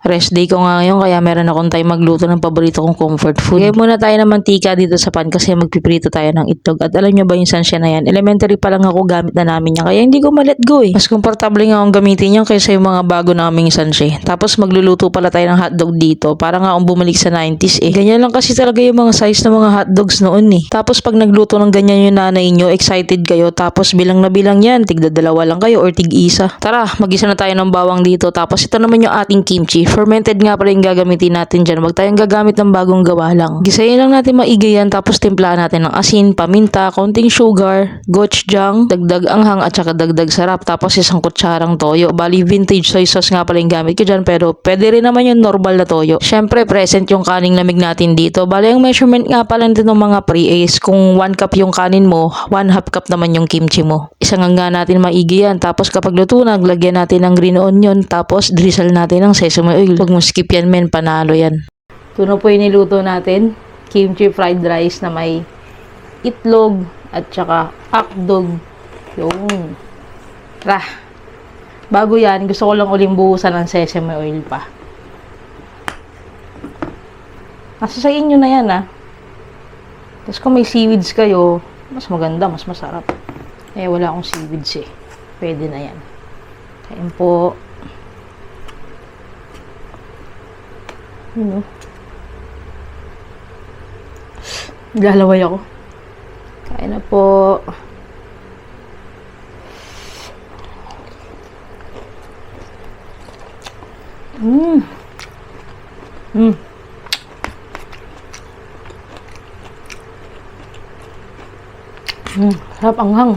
Rest day ko nga ngayon kaya meron akong time magluto ng paborito kong comfort food. Lagay muna tayo ng mantika dito sa pan kasi magpiprito tayo ng itlog. At alam nyo ba yung sansya na yan? Elementary pa lang ako gamit na namin yan kaya hindi ko ma-let go eh. Mas komportable nga akong gamitin yan kaysa yung mga bago naming sansya. Tapos magluluto pala tayo ng hotdog dito. Para nga akong bumalik sa 90s eh. Ganyan lang kasi talaga yung mga size ng mga hotdogs noon eh. Tapos pag nagluto ng ganyan yung nanay nyo, excited kayo. Tapos bilang na bilang yan, tigda dalawa lang kayo or tig-isa. Tara, magisa na tayo ng bawang dito. Tapos ito naman yung ating kimchi. Fermented nga pala yung gagamitin natin dyan. Huwag tayong gagamit ng bagong gawa lang. Gisayin lang natin maigi yan. Tapos timplahan natin ng asin, paminta, konting sugar, gochujang, dagdag anghang at saka dagdag sarap. Tapos isang kutsarang toyo. Bali vintage soy sauce nga pala yung gamit ko dyan. Pero pwede rin naman yung normal na toyo. Syempre present yung kaning lamig natin dito. Bali ang measurement nga pala nito ng mga pre-ace. Kung 1 cup yung kanin mo, 1/2 cup naman yung kimchi mo. Isang nga natin maigi yan. Tapos kapag luto na, lagyan natin ng green onion. Tapos drizzle natin ng sesame oil. Huwag mo skip yan men, panalo yan. Ito na po yung niluto natin. Kimchi fried rice na may itlog at saka hotdog. Yung. Tara. Bago yan, gusto ko lang uling buhusan ng sesame oil pa. Nasa sa inyo na yan Tapos kung may seaweeds kayo, mas maganda, mas masarap. Eh, wala akong seaweeds eh. Pwede na yan. Kain po. Lalaway ako. Kain na po. Sarap anghang.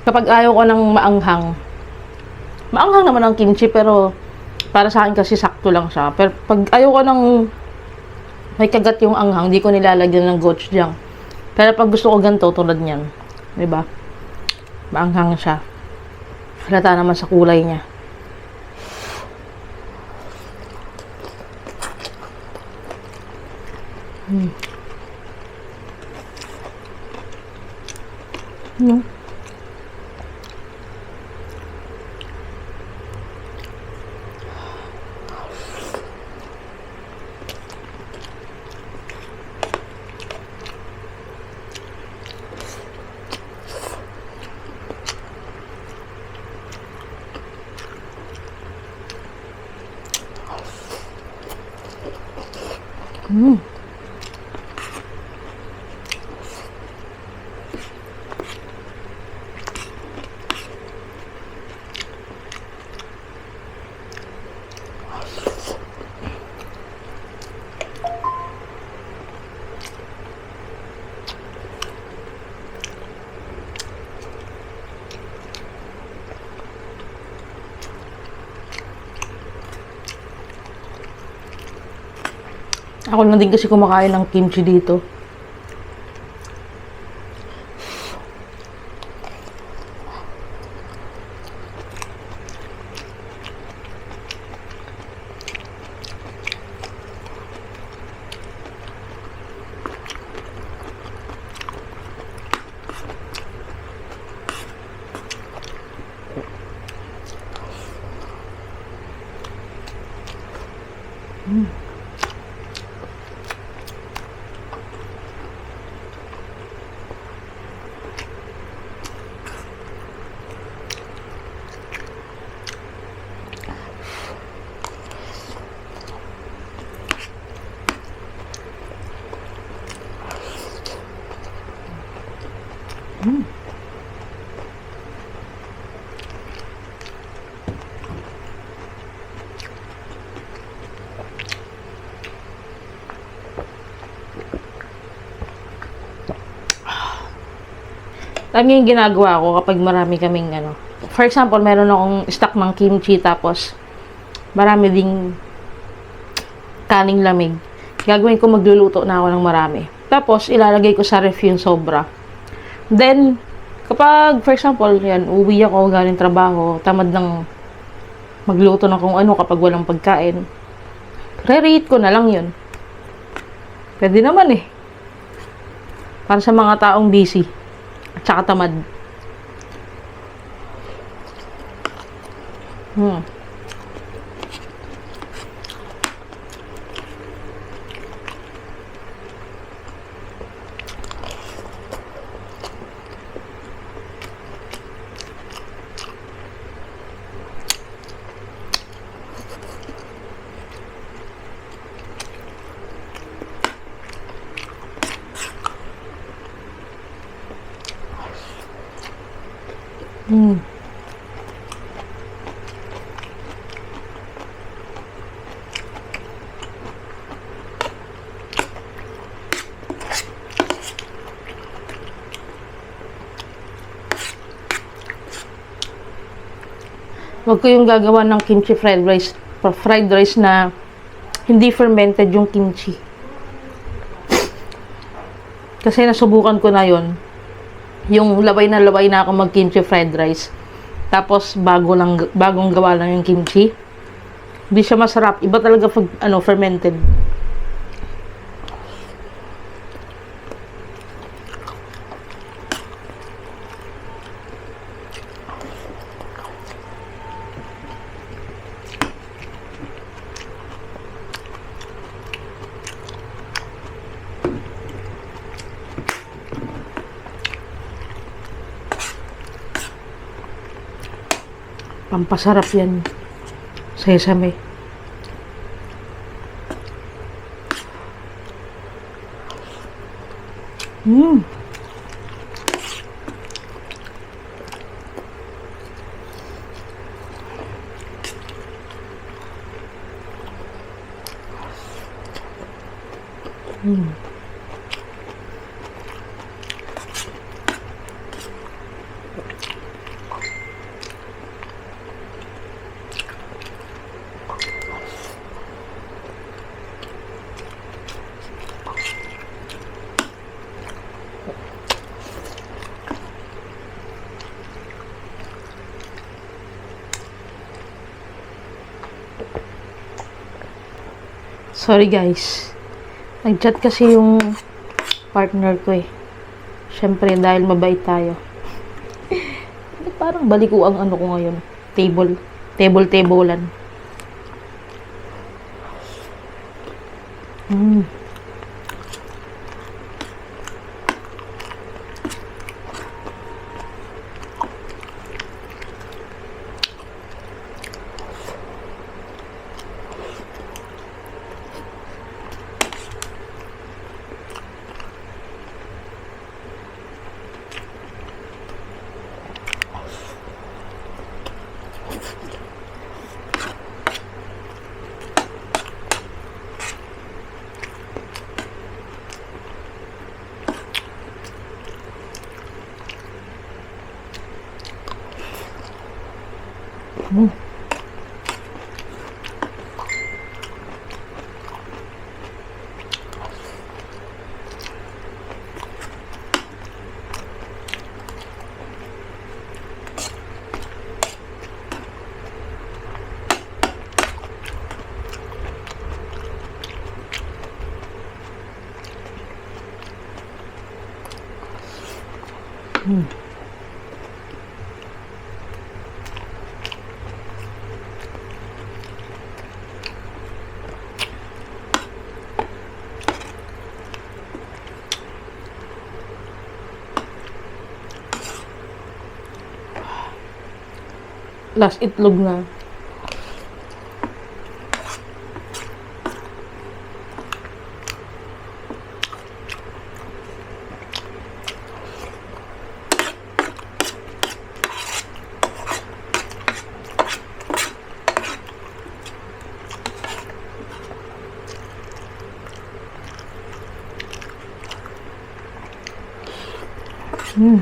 Kapag ayaw ko ng maanghang naman ang kimchi pero para sa akin kasi sakto lang siya. Pero pag ayaw ko ng may kagat yung anghang, di ko nilalagyan ng gochujang. Pero pag gusto ko ganito, tulad niyan, di ba? Maanghang siya. Halata naman sa kulay niya. Ako lang din kasi kumakain ng kimchi dito. Alam niyo yung ginagawa ko kapag marami kaming ano. For example, meron akong stock ng kimchi tapos marami ding kaning lamig. Gagawin ko, magluluto na ako ng marami. Tapos ilalagay ko sa ref yung sobra. Then, kapag for example, yan, uwi ako galing trabaho, tamad ng magluto ng kung ano kapag walang pagkain, re-reheat ko na lang yun. Pwede naman eh. Para sa mga taong busy. At saka tamad. Wag ko yung gagawa ng kimchi fried rice. Fried rice na hindi fermented yung kimchi. Kasi nasubukan ko na yon. Yung labay na ako mag kimchi fried rice. Tapos bagong gawa lang yung kimchi. Hindi siya masarap. Iba talaga pag fermented. Pampasarap yan. Sesame. Sorry guys. Nag-chat kasi yung partner ko eh. Siyempre dahil mabait tayo. Parang baliko ang ano ko ngayon. Tablean. Last itlog na. Sarap.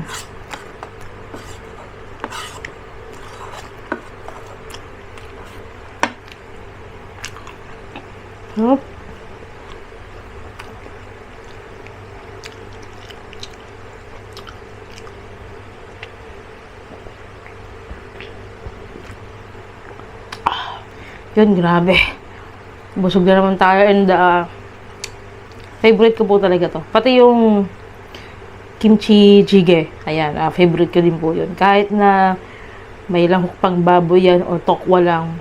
Yun, grabe. Busog na naman tayo and favorite ko po talaga to. Pati yung kimchi jjigae. Ayan, favorite ko din po yun. Kahit na may lahok pang baboy yan o tokwa lang.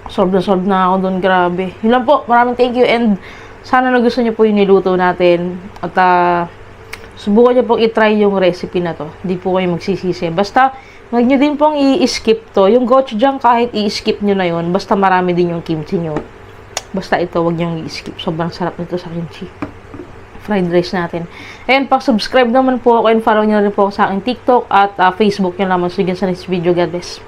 Solve na ako doon, grabe. Yun lang po, maraming thank you and sana nagustuhan niyo po yung niluto natin. At subukan niyo pong itry yung recipe na to. Hindi po kayo magsisisi. Basta, huwag niyo din pong i-skip to. Yung gochujang kahit i-skip niyo na yun, basta marami din yung kimchi niyo. Basta ito, huwag niyo i-skip. Sobrang sarap nito sa kimchi. Fried rice natin. And pa-subscribe naman po ako and follow niyo rin po ako sa aking TikTok at Facebook nyo naman. So, sa next video. God bless.